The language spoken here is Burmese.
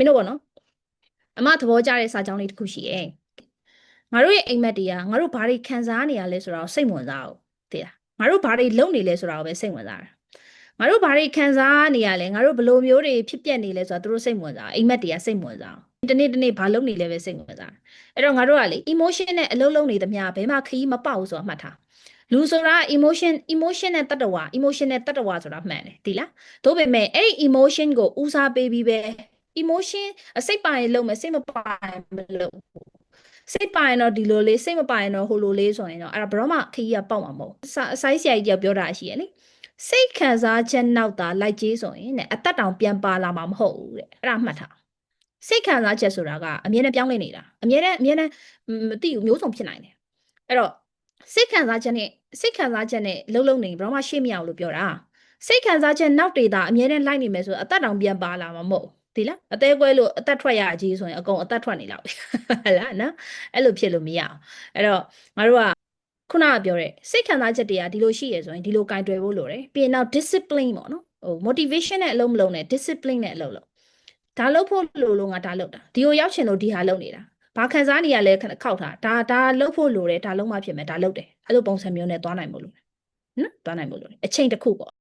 မင်းတို့ပေါ့နော်အမသဘောကျတဲ့စာကြောင်းလေးတစ်ခုရှိရဲ့ငါတို့ရဲ့အိမ်မက်တွေကငါတို့ဘာတွေခံစားနေရလဲဆိုတာကိုစိတ်ဝင်စားအောင်သိလားငါတို့ဘာတွေလုပ်နေလဲဆိုတာကိုပဲစိတ်ဝင်စားတာငါတို့ဘာတွေခံစားနေရလဲငါတို့ဘယ်လိုမျိုးတွေဖြစ်ပျက်နေလဲဆိုတာသူတို့စိတ်ဝင်စားအိမ်မက်တွေကစိတ်ဝင်စားတနေ့တနေ့ဘာလုပ်နေလဲပဲစိတ်ဝင်စားအဲ့တော့ငါတို့ကလေ emotion နဲ့အလုံးလုံးနေသမျှဘယ်မှာခရီးမပေါက်ဘူးဆိုတာမှတ်ထားလူဆိုတာ emotion နဲ့တတဝါ emotion နဲ့တတဝါဆိုတာမှန်တယ်ဒီလားဒါပေမဲ့အဲ့ဒီ emotion ကိုဦးစားပေးပြီးပဲ emotion စိတ်ပါရင်လုံးမယ်စိတ်မပါရင်မလုံးစိတ်ပါရင်တော့ဒီလိုလေးစိတ်မပါရင်တော့ဟိုလိုလေးဆိုရင်တော့အဲ့ဒါဘယ်တော့မှခရီးကပေါက်မှာမဟုတ်အဆိုင်ဆရာကြီးပြောတာရှိရလေစိတ်ခံစားချက်နောက်တာလိုက်ကြီးဆိုရင်တဲ့အသက်တောင်ပြန်ပါလာမှာမဟုတ်ဘူးတဲ့အဲ့ဒါမှတ်ထားစိတ်ခံစားချက်ဆိုတာကအမြဲတမ်းပြောင်းလဲနေတာအမြဲတမ်းမသိဘူးမျိုးစုံဖြစ်နိုင်တယ်အဲ့တော့စိတ်ခံစားချက်နဲ့လုံးနေဘယ်တော့မှရှေ့မရဘူးလို့ပြောတာစိတ်ခံစားချက်နောက်ဒေတာအမြဲတမ်းလိုက်နေမယ်ဆိုအသက်တောင်ပြန်ပါလာမှာမဟုတ်ဒီလားအသေးကွဲလို့အသက်ထွက်ရကြီးဆိုရင်အကုန်အသက်ထွက်နေလောက်ဟဲ့လားနော်အဲ့လိုဖြစ်လို့မရအောင်အဲ့တော့ငါတို့ကခုနကပြောတဲ့စိတ်ခံစားချက်တွေကဒီလိုရှိရဆိုရင်ဒီလိုကင်တွယ်ဖို့လိုတယ်ပြီးရင်နောက် discipline ပေါ့နော်ဟို motivation နဲ့အလုံးမလုံးနဲ့ discipline နဲ့အလုံးလုံးဒါလုပ်ဖို့လိုလို့ငါဒါလုပ်တာဒီကိုရောက်ချင်လို့ဒီဟာလုပ်နေတာဘာခံစားနေရလဲခောက်ထားဒါလုပ်ဖို့လိုတယ်ဒါလုံးမဖြစ်မယ်ဒါလုပ်တယ်အဲ့လိုပုံစံမျိုးနဲ့သွားနိုင်မို့လို့နော်သွားနိုင်မို့လို့အချိန်တစ်ခုပေါ့